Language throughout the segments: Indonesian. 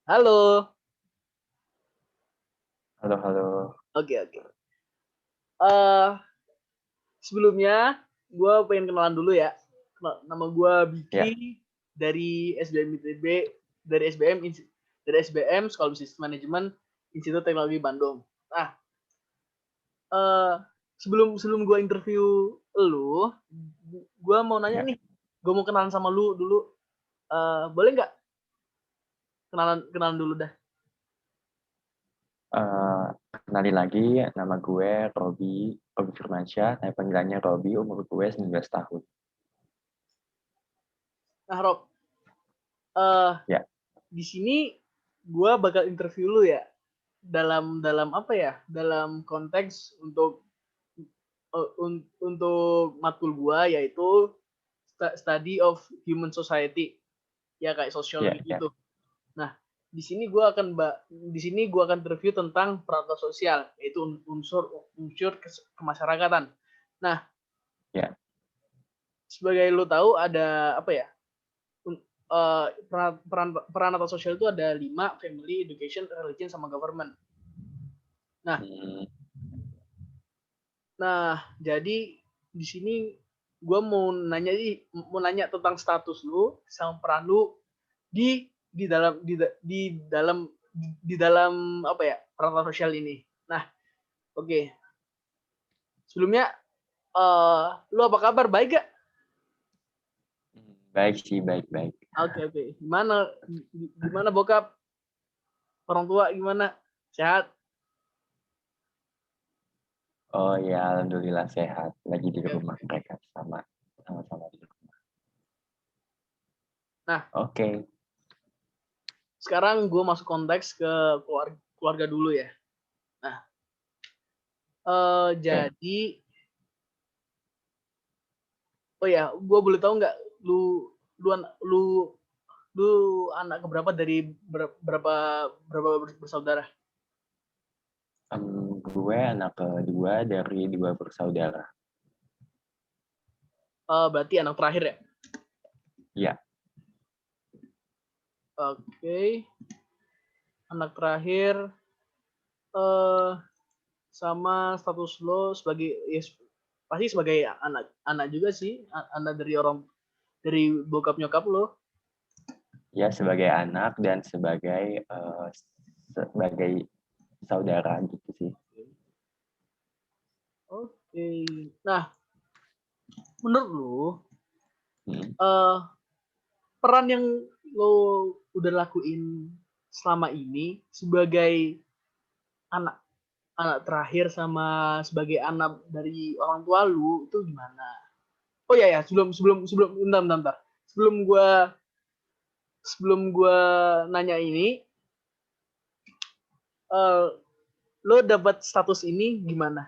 Halo. Halo halo. Oke oke. Eh, Sebelumnya gue pengen kenalan dulu ya. Nama gue Ya, Biki dari SBM ITB, dari SBM dari SBM Sekolah Bisnis Manajemen Institut Teknologi Bandung. Nah, eh, sebelum sebelum gue interview lu, gue mau nanya ya. nih. Gue mau kenalan sama lu dulu. Boleh nggak kenalan kenalan dulu dah? Eh, Kenalin lagi, nama gue Robi Firmansyah, tapi panggilannya Robi, umur gue 19 tahun. Nah, Rob, eh Ya, di sini gue bakal interview lu ya dalam dalam apa ya, dalam konteks untuk matkul gue, yaitu study of human society, ya kayak ya, sosiologi ya. gitu. Nah, di sini gua akan review tentang peran sosial, yaitu unsur unsur kemasyarakatan. Nah, Ya. sebagai lo tahu ada apa ya, peran atau sosial itu ada 5: family, education, religion, sama government. Nah, Hmm, jadi di sini gue mau nanya tentang status lu sama peran lu di dalam di dalam apa ya, peran sosial ini. Nah, oke. Sebelumnya, lu apa kabar? Baik gak? Baik sih, baik-baik. Oke oke. Gimana gimana bokap? Orang tua gimana? Sehat? Oh ya, Alhamdulillah sehat. Lagi di Oke rumah oke. mereka sama-sama di rumah. Nah, Oke. sekarang gue masuk konteks ke keluarga dulu ya. Nah, Oke. jadi, oh ya, gue boleh tahu nggak lu lu lu lu anak keberapa dari berapa berapa bersaudara? Gue anak kedua dari 2 bersaudara. Berarti anak terakhir ya? Ya, Oke, anak terakhir. eh Sama status lo sebagai, ya, pasti sebagai anak anak juga sih, anak dari bokap nyokap lo. ya sebagai anak dan sebagai saudara gitu sih. Oke. Nah, menurut lo, Hmm. eh, peran yang lo udah lakuin selama ini sebagai anak anak terakhir sama sebagai anak dari orang tua lu itu gimana? Oh ya ya, sebelum sebelum sebelum bentar, bentar, bentar. Sebelum gua nanya ini, eh, lo dapat status ini gimana?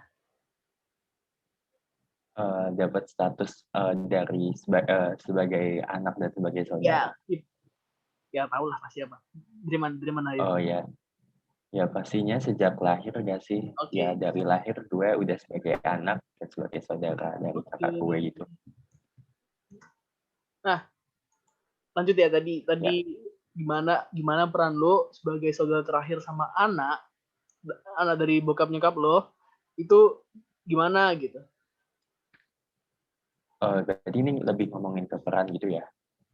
Dapat status sebagai anak dan sebagai saudara. Ya, ya tau lah pasti apa. Dari mana itu? Oh ya, ya pastinya sejak lahir gak sih? Ya Oke, dari lahir gue udah sebagai anak dan sebagai saudara dari kakak gue oke. gitu. Nah, lanjut ya, tadi Ya, tadi gimana gimana peran lo sebagai saudara terakhir sama anak anak dari bokap nyokap lo itu gimana gitu? berarti ini lebih ngomongin ke peran gitu ya.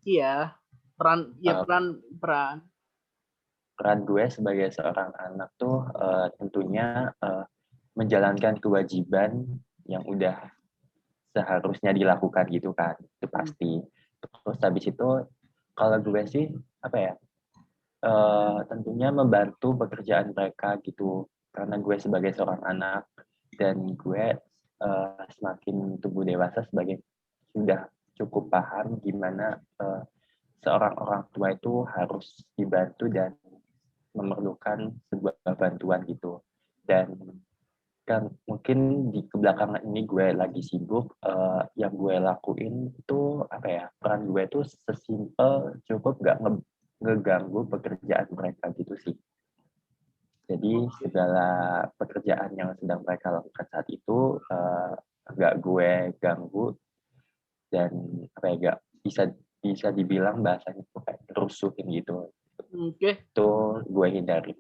Iya, peran, ya Eh, peran peran. Peran gue sebagai seorang anak tuh tentunya menjalankan kewajiban yang udah seharusnya dilakukan gitu kan, itu Hmm, pasti. Terus habis itu kalau gue sih apa ya, tentunya membantu pekerjaan mereka gitu, karena gue sebagai seorang anak dan gue semakin tumbuh dewasa sebagai sudah cukup paham gimana seorang orang tua itu harus dibantu dan memerlukan sebuah bantuan gitu. Dan kan mungkin di kebelakangan ini gue lagi sibuk, yang gue lakuin itu apa ya, peran gue itu sesimpel cukup gak ngeganggu pekerjaan mereka gitu sih. Jadi oke. segala pekerjaan yang sedang mereka lakukan saat itu nggak gue ganggu dan apa ya, gak bisa bisa dibilang bahasanya tuh kayak rusuhin gitu. Oke. Itu gue hindari.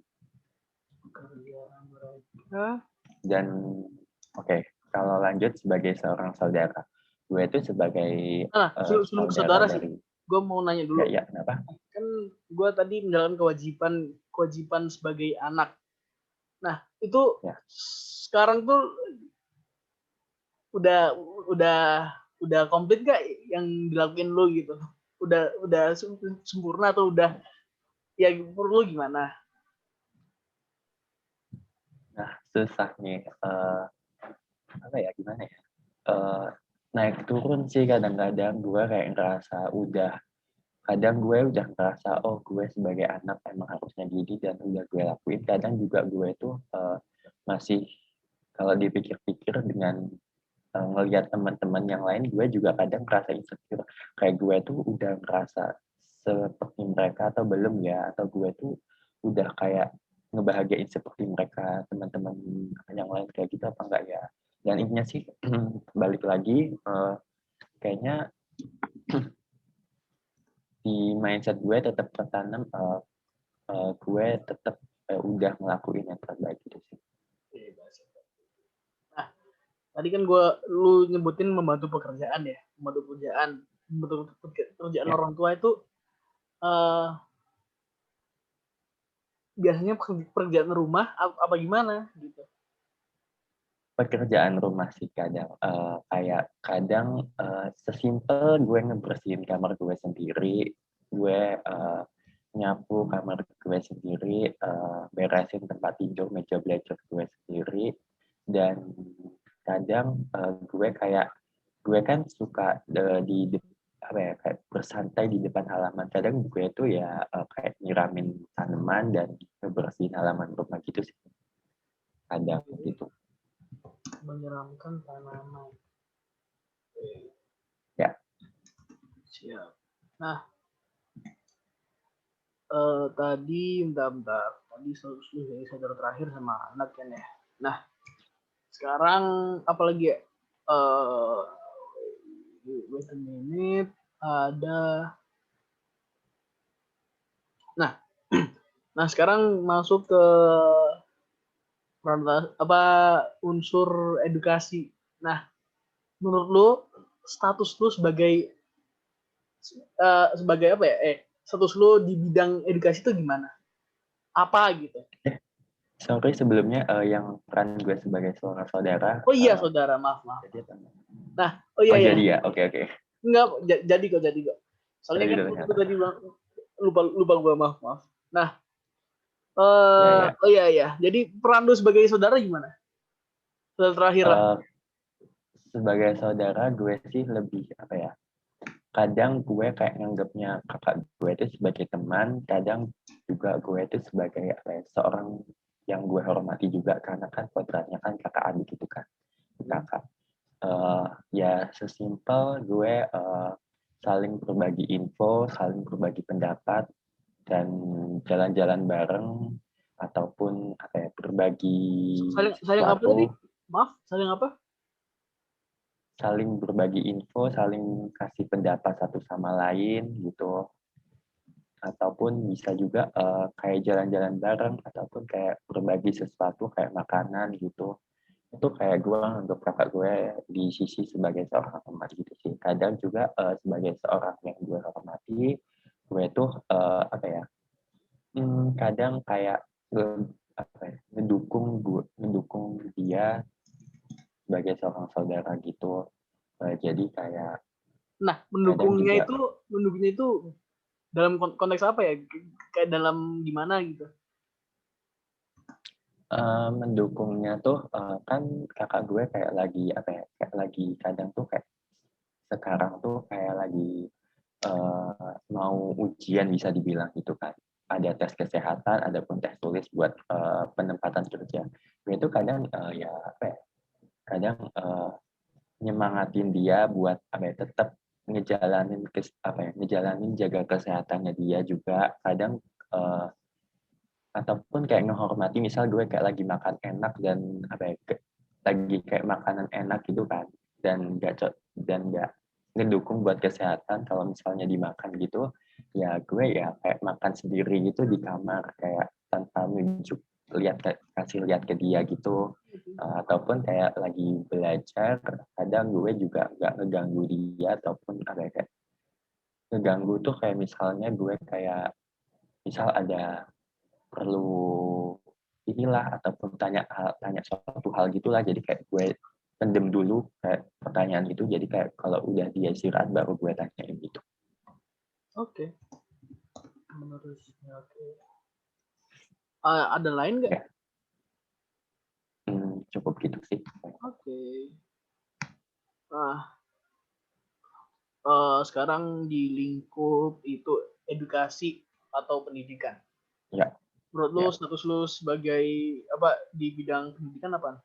Pekerjaan mereka. Dan oke, kalau lanjut sebagai seorang saudara, gue itu sebagai Sebelum ke saudara sih, gue mau nanya dulu. Ya, kenapa? Kan gue tadi menjalankan kewajiban sebagai anak. Nah, itu sekarang tuh udah komplit gak yang dilakuin lo gitu? Udah sempurna atau udah ya perlu gimana? Nah, susah nih. Apa ya, gimana ya? Naik turun sih kadang-kadang gue kayak ngerasa kadang gue udah ngerasa oh gue sebagai anak emang harusnya gini dan udah gue lakuin. Kadang juga gue tuh masih kalau dipikir-pikir dengan ngelihat teman-teman yang lain, gue juga kadang ngerasa insecure. Kayak gue tuh udah ngerasa seperti mereka atau belum ya, atau gue tuh udah kayak ngebahagiain seperti mereka, teman-teman yang lain kayak gitu apa enggak ya. Dan intinya sih balik lagi kayaknya di mindset gue tetap tertanam gue tetap udah ngelakuin yang terbaik gitu sih. Nah, tadi kan lu nyebutin membantu pekerjaan ya, membantu pekerjaan orang tua itu biasanya pekerjaan rumah apa gimana gitu? Pekerjaan rumah sih kadang kayak kadang sesimpel gue ngebersihin kamar gue sendiri, gue nyapu kamar gue sendiri, beresin tempat tidur, meja belajar gue sendiri, dan kadang gue kan suka kayak bersantai di depan halaman. Kadang gue tuh ya kayak nyiramin tanaman dan ngebersihin halaman rumah gitu sih. Kadang gitu. Menyeramkan tanaman. Ya. Siap. Nah, tadi bentar. Tadi solusi saudara terakhir sama anak kan ya. Nah, sekarang apalagi ya? Wait a minute. Ada. Nah, sekarang masuk ke unsur edukasi. Nah, menurut lu status lu sebagai apa ya? Status lu di bidang edukasi itu gimana? Apa gitu? Sorry sebelumnya yang peran gue sebagai seorang saudara. Oh iya saudara, maaf. Nah, jadi ya, oke. Enggak, jadi kok. Soalnya kan itu tadi lupa gue, maaf. Nah, oh iya. Jadi peran lu sebagai saudara gimana? Saudara terakhir lah. Sebagai saudara gue sih lebih apa ya? Kadang gue kayak nganggapnya kakak gue itu sebagai teman, kadang juga gue itu sebagai seorang yang gue hormati juga karena kan kodratnya kan kakak adik gitu kan, kakak. Ya sesimpel gue saling berbagi info, saling berbagi pendapat, dan jalan-jalan bareng ataupun berbagi saling apa tadi? Maaf, saling apa? Saling berbagi info, saling kasih pendapat satu sama lain gitu, ataupun bisa juga kayak jalan-jalan bareng ataupun kayak berbagi sesuatu kayak makanan gitu. Itu kayak gue nganggap kakak gue di sisi sebagai seorang teman gitu sih. Kadang juga sebagai seorang yang gue hormati, gue tuh kadang kayak mendukung dia sebagai seorang saudara gitu. Jadi kayak mendukungnya itu dalam konteks apa ya? Kayak dalam gimana gitu? Mendukungnya tuh kan kakak gue kayak lagi kayak lagi kadang tuh kayak sekarang tuh kayak lagi mau ujian bisa dibilang gitu kan, ada tes kesehatan, ada pun tes tulis buat penempatan kerja. Itu kadang kadang nyemangatin dia buat tetap ngejalanin jaga kesehatannya dia juga. Kadang ataupun kayak ngehormati, misal gue kayak lagi makan enak dan lagi kayak makanan enak gitu kan, dan nggak ngedukung buat kesehatan kalau misalnya dimakan gitu, ya gue ya kayak makan sendiri gitu di kamar, kayak tanpa kasih lihat ke dia gitu. Ataupun kayak lagi belajar, kadang gue juga nggak ngeganggu dia, ataupun ada kayak ngeganggu tuh kayak misalnya gue kayak misal ada perlu inilah ataupun tanya suatu hal gitulah, jadi kayak gue pendem dulu kayak pertanyaan itu, jadi kayak kalau udah dia istirahat baru gue tanyain gitu. Oke. Oke. Ada lain nggak? Ya. Cukup gitu sih. Oke. Nah, sekarang di lingkup itu edukasi atau pendidikan. Ya. Menurut lu status lu sebagai apa di bidang pendidikan apa?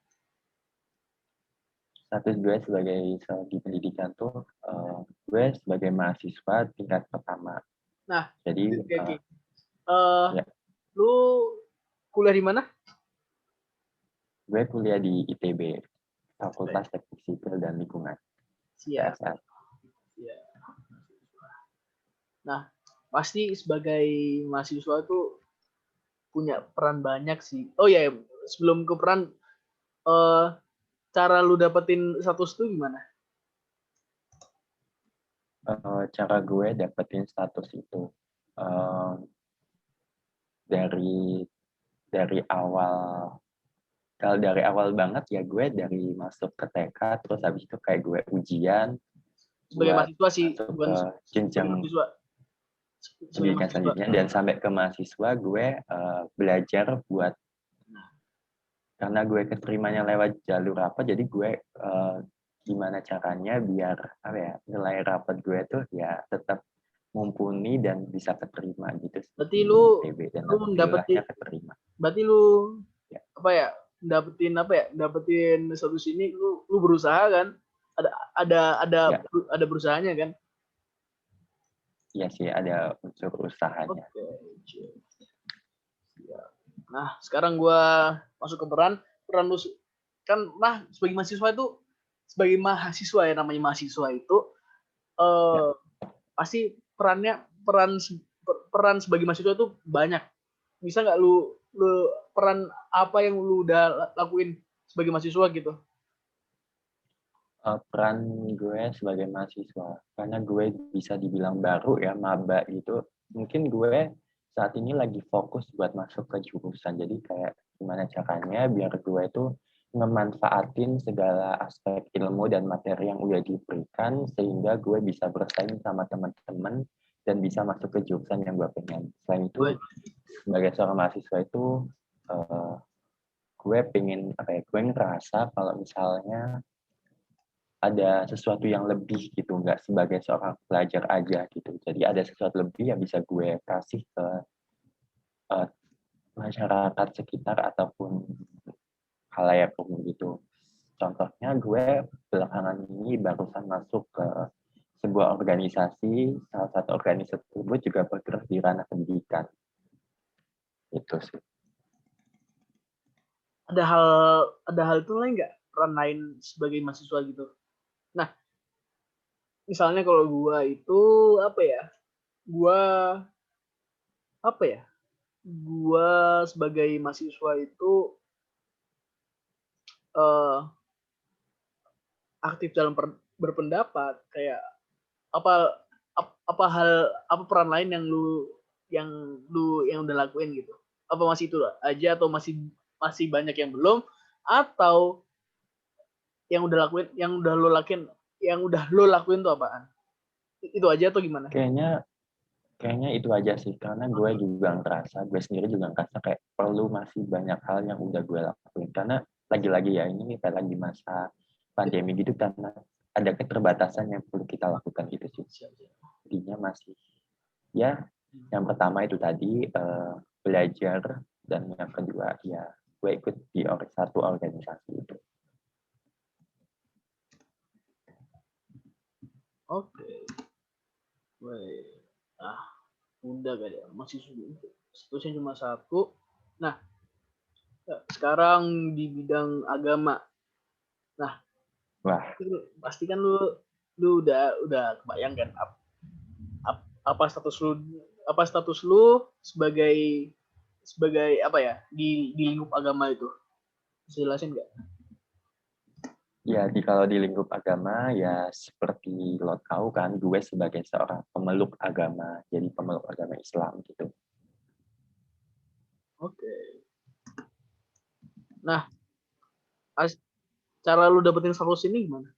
Status gue sebagai di pendidikan tuh gue sebagai mahasiswa tingkat pertama. Nah, jadi okay. Ya. Lu kuliah di mana? Gue kuliah di ITB, Fakultas Teknik Sipil dan Lingkungan. Siap. Ya. Nah, pasti sebagai mahasiswa tuh punya peran banyak sih. Oh ya, sebelum ke peran, cara lu dapetin status tuh gimana? Cara gue dapetin status itu dari awal. Kalau dari awal banget ya gue dari masuk ke TK, terus habis itu kayak gue ujian Sebagai buat mahasiswa sih, masuk bukan ke jenjang pendidikan selanjutnya, dan sampai ke mahasiswa gue belajar buat, karena gue keterimanya lewat jalur apa, jadi gue gimana caranya biar apa ya, nilai rapat gue tuh ya tetap mumpuni dan bisa keterima gitu. Berarti lu dapetin keterima. Berarti lu ya. Dapetin status ini lu berusaha kan? Ada berusahanya kan? Iya sih, ada unsur usahanya. Oke. Nah, sekarang gue masuk ke peran lu kan, sebagai mahasiswa ya, namanya mahasiswa itu pasti peran sebagai mahasiswa itu banyak. Bisa nggak lu peran apa yang lu udah lakuin sebagai mahasiswa gitu? Peran gue sebagai mahasiswa, karena gue bisa dibilang baru ya, maba gitu. Mungkin gue saat ini lagi fokus buat masuk ke jurusan, jadi kayak gimana caranya biar gue itu ngemanfaatin segala aspek ilmu dan materi yang udah diberikan, sehingga gue bisa bersaing sama teman-teman dan bisa masuk ke jurusan yang gue pengen. Selain itu, sebagai seorang mahasiswa itu gue pengen gue ngerasa kalau misalnya ada sesuatu yang lebih gitu, nggak sebagai seorang pelajar aja gitu. Jadi ada sesuatu lebih yang bisa gue kasih ke masyarakat sekitar ataupun khalayak umum gitu. Contohnya gue belakangan ini barusan masuk ke sebuah organisasi, salah satu organisasi tersebut juga bergerak di ranah pendidikan. Itu sih. Ada hal itu lain nggak, peran lain sebagai mahasiswa gitu? Nah, misalnya kalau gua itu gua sebagai mahasiswa itu aktif dalam berpendapat, kayak apa peran lain yang udah lakuin gitu? Apa masih itu aja, atau masih banyak yang belum, atau yang udah lo lakuin tuh apaan? Itu aja atau gimana? Kayaknya itu aja sih, karena gue sendiri juga ngerasa kayak perlu masih banyak hal yang udah gue lakuin, karena lagi-lagi ya ini kayak lagi masa pandemi gitu, karena ada keterbatasan yang perlu kita lakukan gitu sih. Jadinya masih ya, yang pertama itu tadi belajar, dan yang kedua ya gue ikut di satu organisasi itu. Oke. Udah gak ada, masih statusnya cuma satu. Nah, sekarang di bidang agama. Nah, pasti kan lu udah kebayang kan apa status lu sebagai sebagai apa ya di lingkup agama itu? Bisa jelasin nggak? Ya, kalau di lingkup agama, ya seperti lo tahu kan, gue sebagai seorang pemeluk agama, jadi pemeluk agama Islam gitu. Oke. Nah, cara lu dapetin status ini gimana?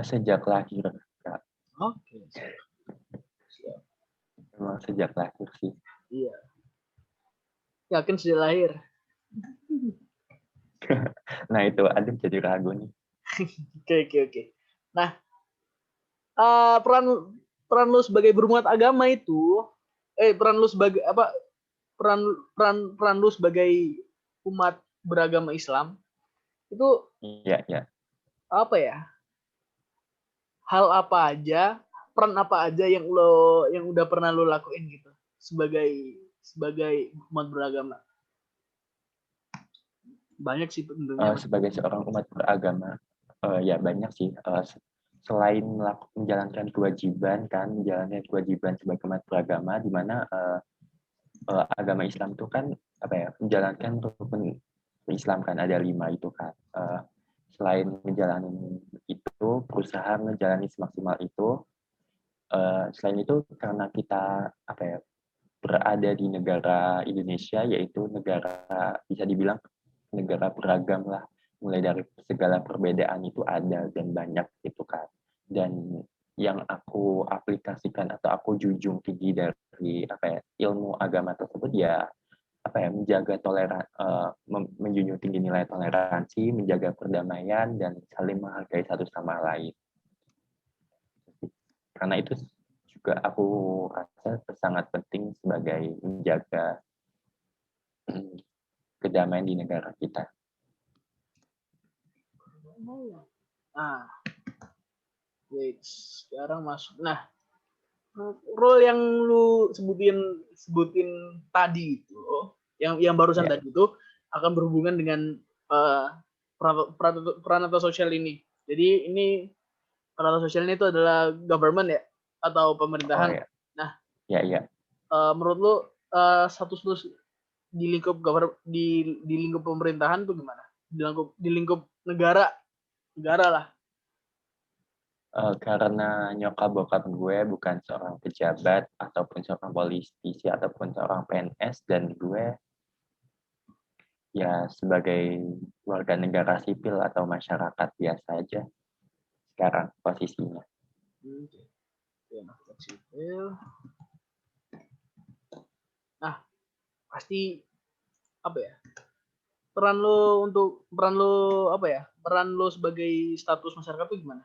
Sejak lahir, Kak. Oke. Siap. Memang sejak lahir sih. Iya. Yakin sejak lahir. Nah, itu Adem jadi ragu nih. Oke. Nah, peran peran lu sebagai berumat agama itu, peran lu sebagai apa? Peran lu sebagai umat beragama Islam itu Iya. apa ya? Hal apa aja, peran apa aja yang udah pernah lo lakuin gitu sebagai umat beragama? Banyak sih tentunya. Sebagai seorang umat beragama, ya banyak sih. Selain menjalankan kewajiban sebagai umat beragama, di mana agama Islam itu kan apa ya, menjalankan rukun Islam kan ada 5 itu kan. Selain menjalani itu, berusaha menjalani semaksimal itu. Selain itu, karena kita apa ya, berada di negara Indonesia, yaitu negara bisa dibilang negara beragam lah, mulai dari segala perbedaan itu ada dan banyak gitu kan. Dan yang aku aplikasikan atau aku junjung tinggi dari apa ya, ilmu agama tersebut ya apa ya, menjaga menjunjung tinggi nilai toleransi, menjaga perdamaian dan saling menghargai satu sama lain. Karena itu juga aku rasa sangat penting sebagai menjaga kedamaian di negara kita. Nah, wait, sekarang masuk. Nah, role yang lu sebutin tadi itu, yang barusan tadi itu akan berhubungan dengan peran atau sosial ini. Jadi ini peran sosial ini itu adalah government ya atau pemerintahan. Oh, ya. Nah, Ya. Menurut lu status lu di lingkup di lingkup pemerintahan tuh gimana? Di lingkup negara lah. Karena nyokap bokap gue bukan seorang pejabat ataupun seorang politisi ataupun seorang PNS, dan gue ya sebagai warga negara sipil atau masyarakat biasa aja sekarang posisinya. Ya, sipil. Nah, pasti apa ya? Peran lo apa ya? Peran lo sebagai status masyarakat tuh gimana?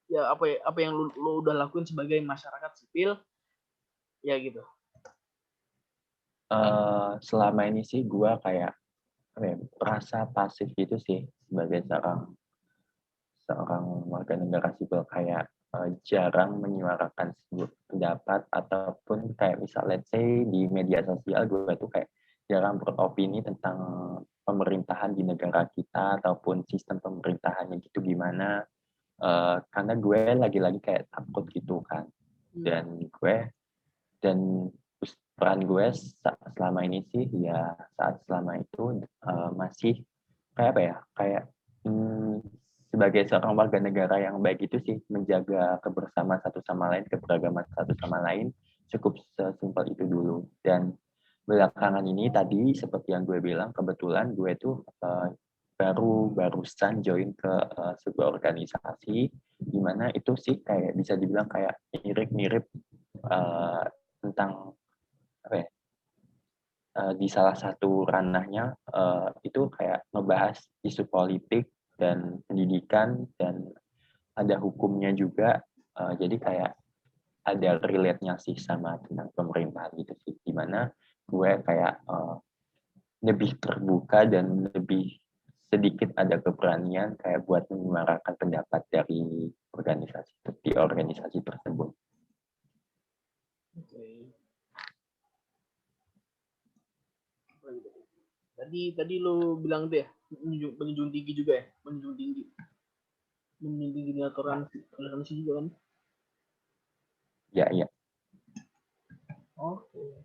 Ya apa yang lo udah lakuin sebagai masyarakat sipil? Ya gitu. Selama ini sih gue kayak rasa pasif gitu sih sebagai seorang warga negara sipil, kayak jarang menyuarakan sebuah pendapat ataupun kayak misal let's say di media sosial gue tuh kayak jarang beropini tentang pemerintahan di negara kita ataupun sistem pemerintahannya gitu gimana, karena gue lagi-lagi kayak takut gitu kan. Dan peran gue selama ini sih ya selama itu masih kayak apa ya, kayak sebagai seorang warga negara yang baik itu sih menjaga kebersamaan satu sama lain, keberagaman satu sama lain, cukup sesimpel itu dulu. Dan belakangan ini tadi seperti yang gue bilang, kebetulan gue tuh barusan join ke sebuah organisasi di mana itu sih kayak bisa dibilang kayak mirip-mirip tentang apa ya, di salah satu ranahnya itu kayak ngebahas isu politik dan pendidikan, dan ada hukumnya juga, jadi kayak ada relate-nya sih sama tentang pemerintahan gitu sih, dimana gue kayak lebih terbuka dan lebih sedikit ada keberanian kayak buat menyuarakan pendapat di organisasi tersebut. Tadi lo bilang tuh ya menjunjung tinggi juga ya, menjunjung tinggi toleransi juga kan? Ya. Oke.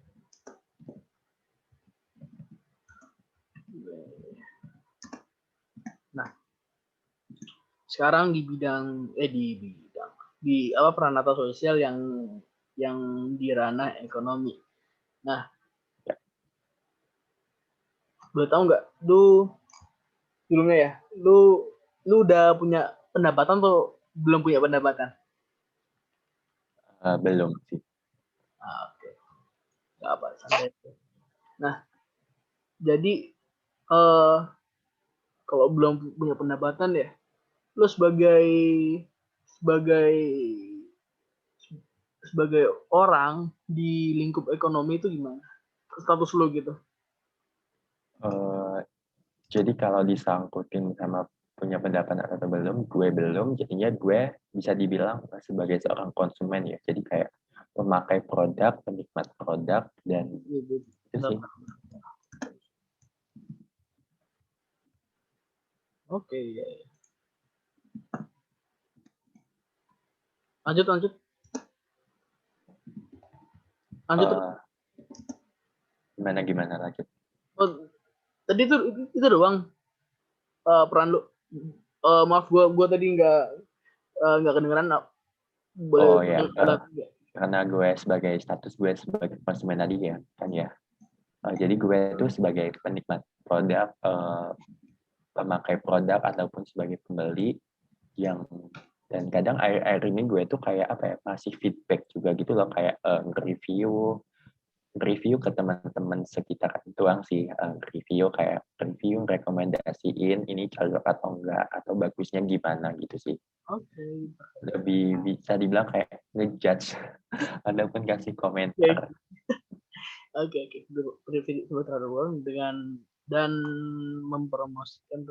sekarang di apa peranata sosial yang di ranah ekonomi. Nah, boleh tahu nggak, lu sebelumnya ya, lu udah punya pendapatan atau belum punya pendapatan? Belum sih. Oke, nggak apa, santai. Nah, jadi kalau belum punya pendapatan ya, lu sebagai sebagai orang di lingkup ekonomi itu gimana? Status lu gitu. Jadi kalau disangkutin sama punya pendapatan atau belum, gue belum. Jadinya gue bisa dibilang sebagai seorang konsumen ya. Jadi kayak pemakai produk, penikmat produk, dan itu sih. Oke, ya. Lanjut. Lanjut. Gimana lanjut? Oh, tadi itu doang peran lu. Maaf, gua tadi nggak kedengeran. Boleh Ya, ulang? karena status gue sebagai konsumen tadi ya, kan ya. Jadi gue itu sebagai penikmat produk, pemakai produk ataupun sebagai pembeli yang, dan kadang akhir ini gue tuh kayak apa ya, masih feedback juga gitu loh, kayak review ke teman-teman sekitar doang sih, review rekomendasiin ini cocok atau enggak, atau bagusnya gimana gitu sih. Oke. Lebih bisa dibilang kayak ngejudge ataupun kasih komentar. Oke. Review dengan dan mempromosikan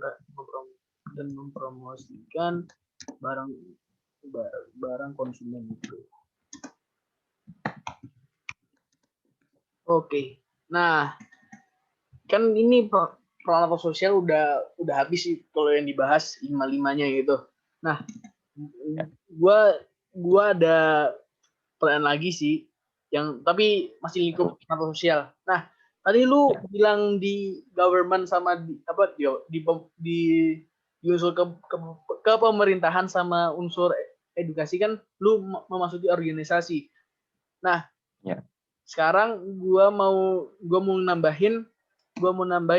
barang konsumen itu. Oke. Nah, kan ini peranata sosial udah habis sih kalau yang dibahas 5-5-nya gitu. Nah, gua ada pertanyaan lagi sih, yang tapi masih lingkup peranata sosial. Nah, tadi lu bilang di government sama di unsur ke pemerintahan sama unsur edukasi kan lu memasuki organisasi. Nah, sekarang gua mau nambahin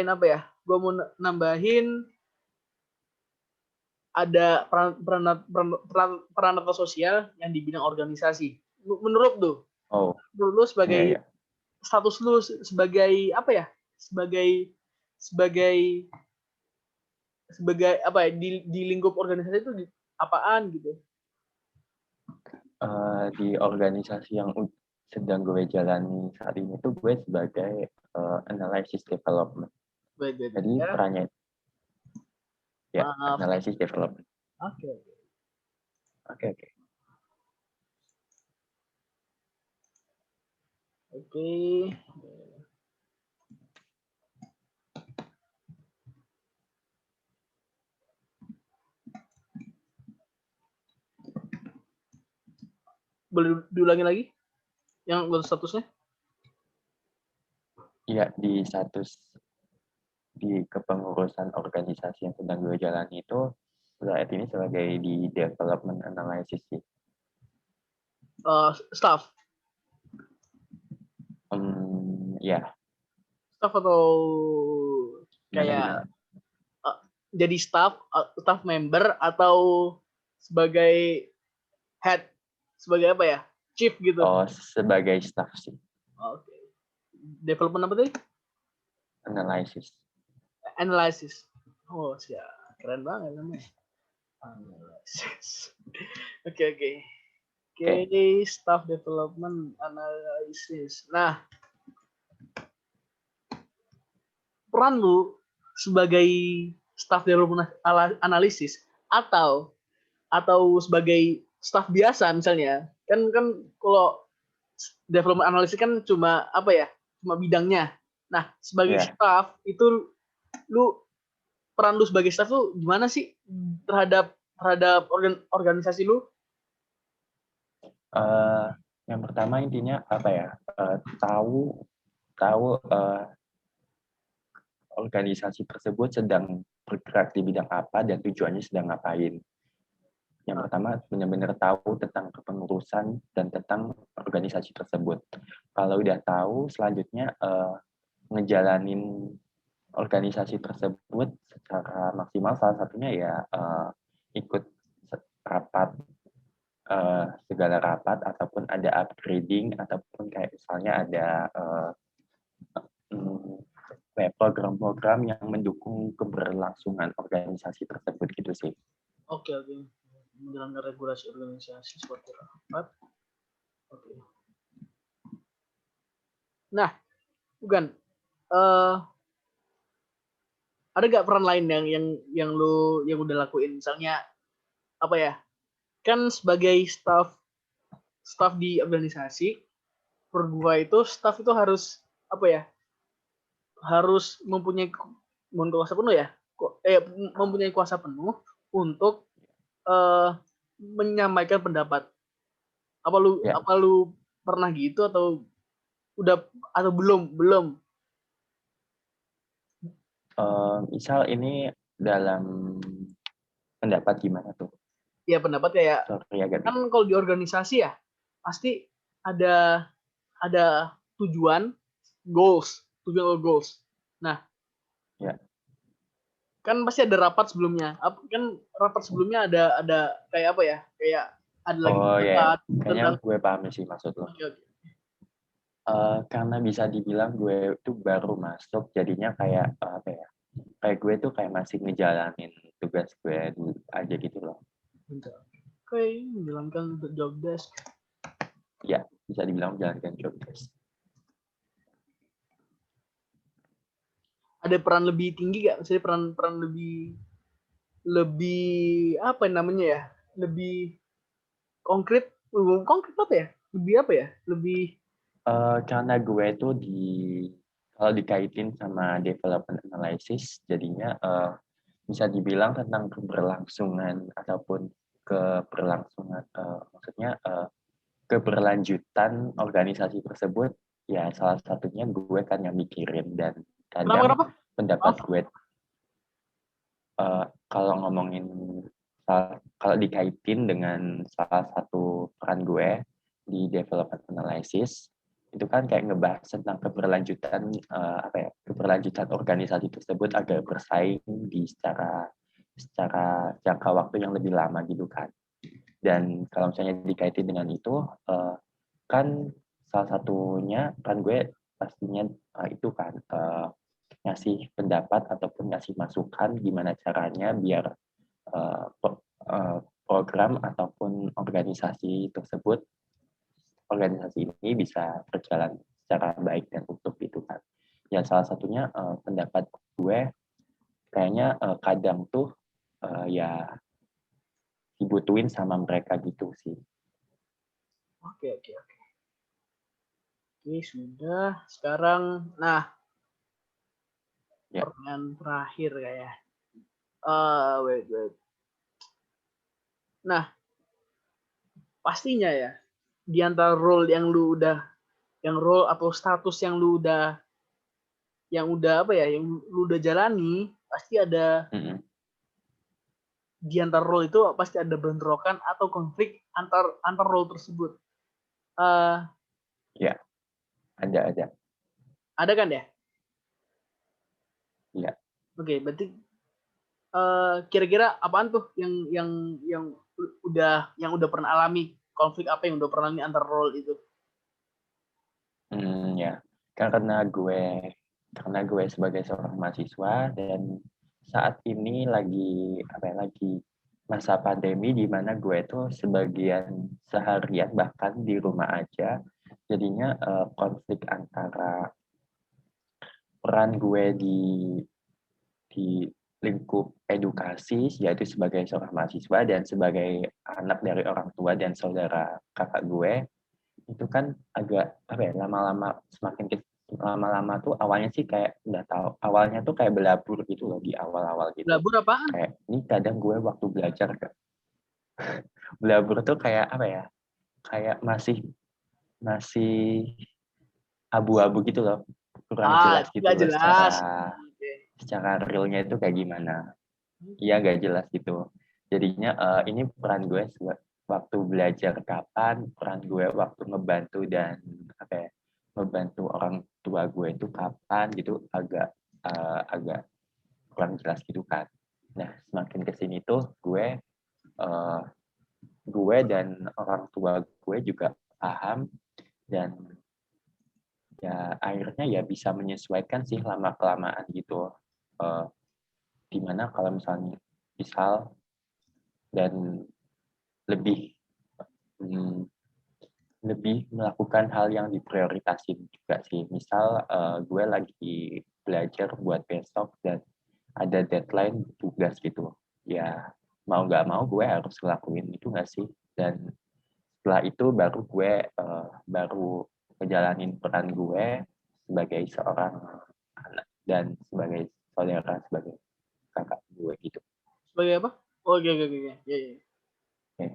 apa ya? Gua mau nambahin ada peranata sosial yang di bidang organisasi. Menurut lu sebagai status lu sebagai apa ya? Sebagai apa ya, di lingkup organisasi itu apaan gitu? Di organisasi yang sedang gue jalani saat ini tuh gue sebagai analysis development. Jadi perannya ya, analysis development. Oke. Boleh diulangi lagi yang statusnya? Iya, di kepengurusan organisasi yang sedang gue jalani itu saat ini sebagai di development analysis sih. Staff. Ya. Staff atau kayak jadi staff member atau sebagai head, sebagai apa ya, chief gitu? Oh, sebagai staff sih. Oke. Development apa tadi? Analysis. Oh, siap. Keren banget namanya. Analysis. Oke. Staff development analysis. Nah, peran lu sebagai staff development analysis atau sebagai staff biasa misalnya, kan kalau development analysis kan cuma apa ya, cuma bidangnya. Nah, sebagai staff itu peran lu sebagai staff tuh gimana sih terhadap organisasi lu? Yang pertama intinya apa ya, tahu organisasi tersebut sedang bergerak di bidang apa dan tujuannya sedang ngapain. Yang pertama, benar-benar tahu tentang kepengurusan dan tentang organisasi tersebut. Kalau udah tahu, selanjutnya ngejalanin organisasi tersebut secara maksimal. Salah satunya ya ikut rapat, segala rapat, ataupun ada upgrading, ataupun kayak misalnya ada program-program yang mendukung keberlangsungan organisasi tersebut gitu sih. Oke. Menjalankan regulasi organisasi seperti rapat. Oke. Nah, bukan. Ada gak peran lain yang lu yang udah lakuin? Misalnya apa ya? Kan sebagai staff di organisasi, per gua itu staff itu harus apa ya? Harus mempunyai kuasa penuh ya? Mempunyai kuasa penuh untuk menyampaikan pendapat. Apa lu pernah gitu atau udah atau belum? Misal ini dalam pendapat gimana tuh? Ya pendapat kayak kan kalau di organisasi ya pasti ada tujuan goals. Nah, kan pasti ada rapat sebelumnya. Kan rapat sebelumnya ada kayak apa ya? Kayak ada lagi debat tentang. Gue paham sih maksud lo. Okay. Karena bisa dibilang gue itu baru masuk, jadinya kayak apa ya? Kayak gue tuh kayak masih ngejalanin tugas gue dulu aja gitu loh. Oke, menjalankan job desk. Ya, bisa dibilang menjalankan job desk. Ada peran lebih tinggi gak? Misalnya peran lebih apa namanya ya? Lebih konkret apa ya? Lebih apa ya? Lebih karena gue tuh kalau dikaitin sama development analysis, jadinya bisa dibilang tentang keberlangsungan ataupun maksudnya keberlanjutan organisasi tersebut. Ya salah satunya gue kan yang mikirin, dan kadang kenapa? Pendapat gue kalau dikaitin dengan salah satu peran gue di development analysis, itu kan kayak ngebahas tentang keberlanjutan organisasi tersebut agar bersaing di secara jangka waktu yang lebih lama gitu kan. Dan kalau misalnya dikaitin dengan itu, kan salah satunya kan gue pastinya itu kan ngasih pendapat ataupun ngasih masukan gimana caranya biar program ataupun organisasi ini bisa berjalan secara baik dan utuh gitu kan. Ya salah satunya pendapat gue kayaknya kadang tuh ya dibutuhin sama mereka gitu sih. Oke, sudah. Sekarang, pertanyaan terakhir kayak. Wait. Nah, pastinya ya, di antara role yang lu atau status yang lu udah jalani, pasti ada di antara role itu pasti ada bentrokan atau konflik antar role tersebut. Ya, ada. Ada kan ya? Iya. Oke, berarti kira-kira apaan tuh yang udah pernah alami, konflik apa yang udah pernah alami antar role itu? Ya, karena gue sebagai seorang mahasiswa dan saat ini lagi masa pandemi di mana gue tuh sebagian seharian bahkan di rumah aja, jadinya konflik antara peran gue di lingkup edukasi, yaitu sebagai seorang mahasiswa dan sebagai anak dari orang tua dan saudara kakak gue, itu kan agak lama-lama tuh awalnya sih kayak nggak tahu, awalnya tuh kayak belabur gitu loh di awal-awal gitu. Belabur apaan? Kayak ini kadang gue waktu belajar kan belabur tuh kayak apa ya, kayak masih abu-abu gitu loh, kurang jelas gitu loh jelas. secara realnya itu kayak gimana. Iya, gak jelas gitu. Jadinya ini peran gue waktu belajar kapan, peran gue waktu ngebantu dan apa ya, ngebantu orang tua gue itu kapan gitu, agak kurang jelas gitu kan. Nah, semakin kesini tuh gue dan orang tua gue juga paham, dan ya akhirnya ya bisa menyesuaikan sih lama kelamaan gitu. Dimana kalau misalnya dan lebih lebih melakukan hal yang diprioritasin juga sih. Misal gue lagi belajar buat besok dan ada deadline tugas gitu. Ya mau nggak mau gue harus ngelakuin itu nggak sih. Dan setelah itu baru gue baru ngejalanin peran gue sebagai seorang anak dan sebagai saudara, sebagai kakak gue gitu. Sebagai apa? Oh, oke. Ya, ya. Okay.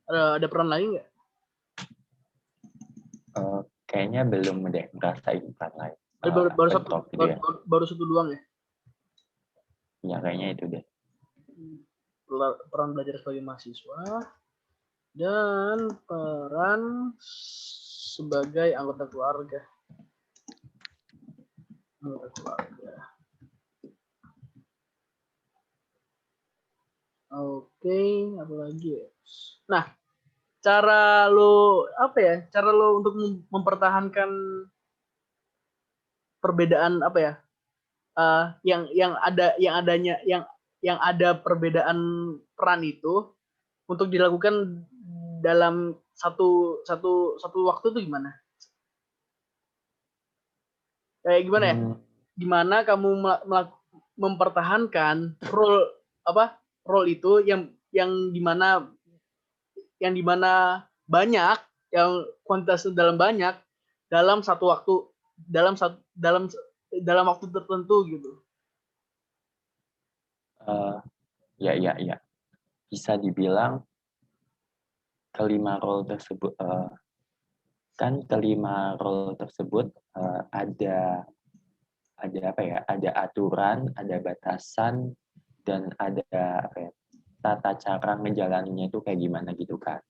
Ada peran lain nggak? Kayaknya belum deh ngerasain peran lain. Baru satu doang ya? Ya kayaknya itu deh. Peran belajar sebagai mahasiswa dan peran sebagai anggota keluarga. Oke, apa lagi ya? Nah, cara lo untuk mempertahankan perbedaan apa ya? Yang ada perbedaan peran itu untuk dilakukan dalam satu waktu itu gimana? Kayak gimana ya? Gimana kamu mempertahankan role itu yang dimana banyak, yang kuantitas dalam banyak dalam satu waktu, dalam waktu tertentu gitu. Ya. Bisa dibilang kelima role tersebut ada apa ya? Ada aturan, ada batasan, dan ada apa ya, tata cara menjalaninya itu kayak gimana gitu kan.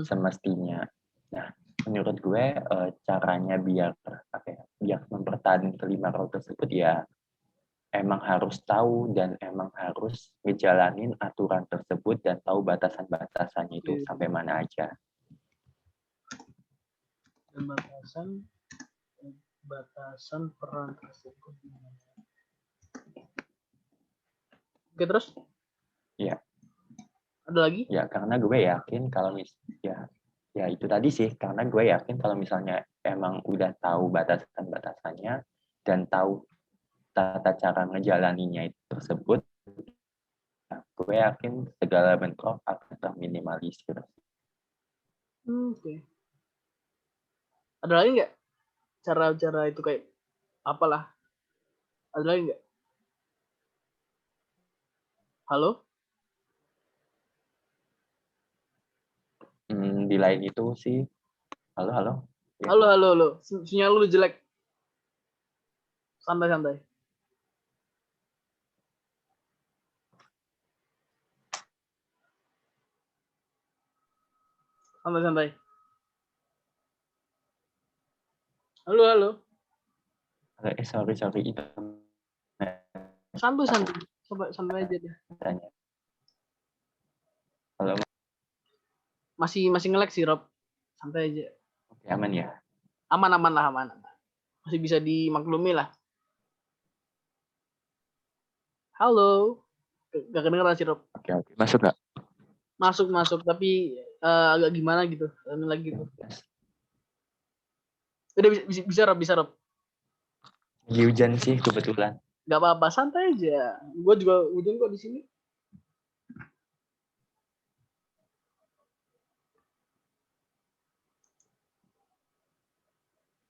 Semestinya. Nah, menurut gue caranya biar mempertahankan kelima role tersebut ya emang harus tahu dan emang harus ngejalanin aturan tersebut dan tahu batasan-batasannya itu sampai mana aja. Dan batasan peran tersebut. Oke, terus? Ya. Ada lagi? Ya, karena gue yakin kalau ya itu tadi sih, karena gue yakin kalau misalnya emang udah tahu batasan-batasannya dan tahu tata cara ngejalaninya itu tersebut, gue yakin segala bentrok akan terminimalisir. Oke. Ada lagi nggak cara-cara itu kayak apalah? Ada lagi nggak? Halo? Di lain itu sih, halo. Ya. Halo. Sinyal lu jelek. Santai. Santai. Halo. Sorry itu. Santai aja deh. Halo. Masih nge-lag sih, Rob. Santai aja. Oke, aman ya? Aman. Masih bisa dimaklumi lah. Halo. Gak kedengeran sih, Rob. Oke. Masuk nggak? Masuk, tapi agak gimana gitu. Lagi gitu. Udah bisa Rob. Lagi hujan sih kebetulan. Gak apa-apa, santai aja. Gue juga hujan kok di sini.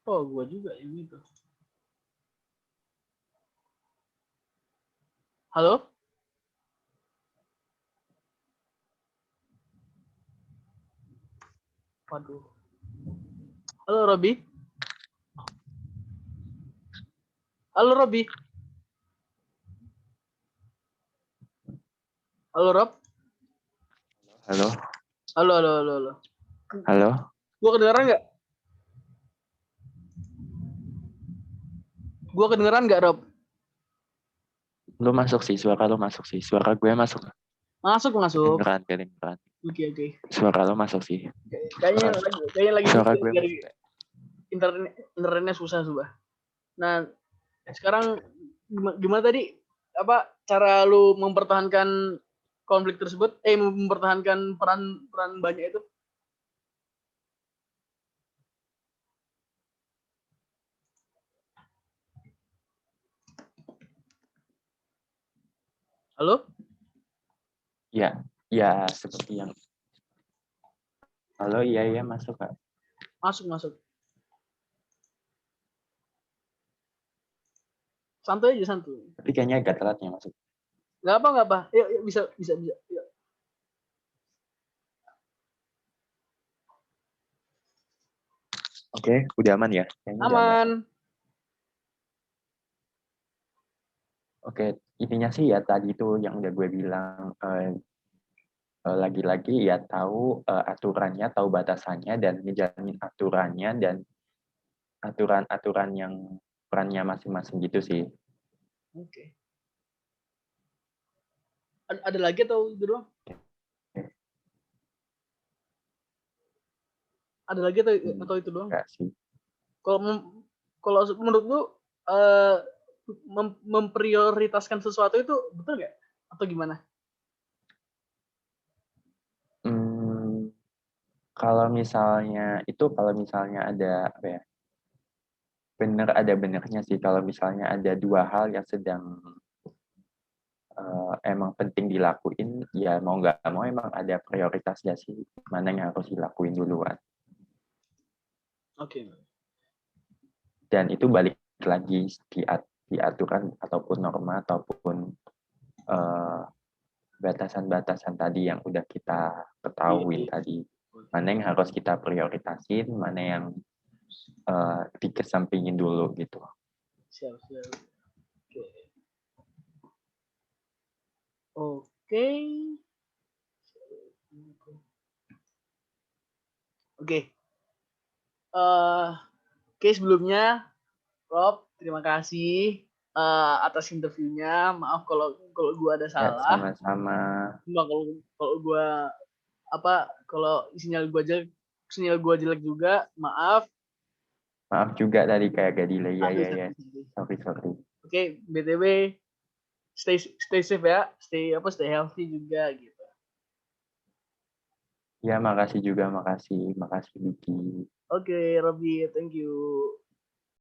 Oh, gue juga ini tuh. Halo? Waduh. Halo, Robi. Halo Rob. Halo, Halo, halo, halo, halo. halo. Gua kedengeran nggak? Gua kedengeran nggak, Rob? Lu masuk sih, suara lu masuk sih. Suara gue masuk. Masuk, masuk. Kedengeran, kedengeran. Oke, oke. Suara lu masuk sih. Kayaknya lagi Suara dari gue masuk. internetnya susah, Subah. Nah, sekarang gimana tadi apa cara lu mempertahankan konflik tersebut? Mempertahankan peran banyak itu? Halo? Ya, ya seperti yang. Halo, iya masuk Kak. Masuk, masuk. Santuy aja, santuy. Tapi kayaknya agak telatnya masuk. Nggak apa, nggak apa. Yuk, yuk, bisa. Yuk. Oke, udah aman ya? Kayaknya udah aman. Aman. Oke, intinya sih ya tadi itu yang udah gue bilang. Lagi-lagi ya tahu aturannya, tahu batasannya, dan ngejalanin aturannya dan aturan-aturan yang perannya masing-masing gitu sih. Oke. Ada lagi atau itu doang? Ada lagi atau itu doang? Enggak sih. Kalau menurut lu memprioritaskan sesuatu itu betul nggak? Atau gimana? Kalau misalnya ada apa ya? Ada benernya sih kalau misalnya ada dua hal yang sedang emang penting dilakuin, ya mau nggak mau emang ada prioritasnya sih, mana yang harus dilakuin duluan. Oke. Dan itu balik lagi di aturan ataupun norma ataupun batasan-batasan tadi yang udah kita ketahuin Iya. tadi. Mana yang harus kita prioritasin, mana yang dikesampingin dulu gitu. Siap. Oke. Oke. Oke, sebelumnya Rob, terima kasih atas interviewnya. Maaf kalau gue ada Ya, salah. sama-sama. Cuma kalau gue kalau sinyal gue jelek juga, maaf. Maaf juga tadi kayak agak delay. Aduh, Ya. Sorry. Oke, BTW stay safe ya. Stay healthy juga gitu. Ya, makasih juga, makasih Vicky. Oke, Robby, thank you.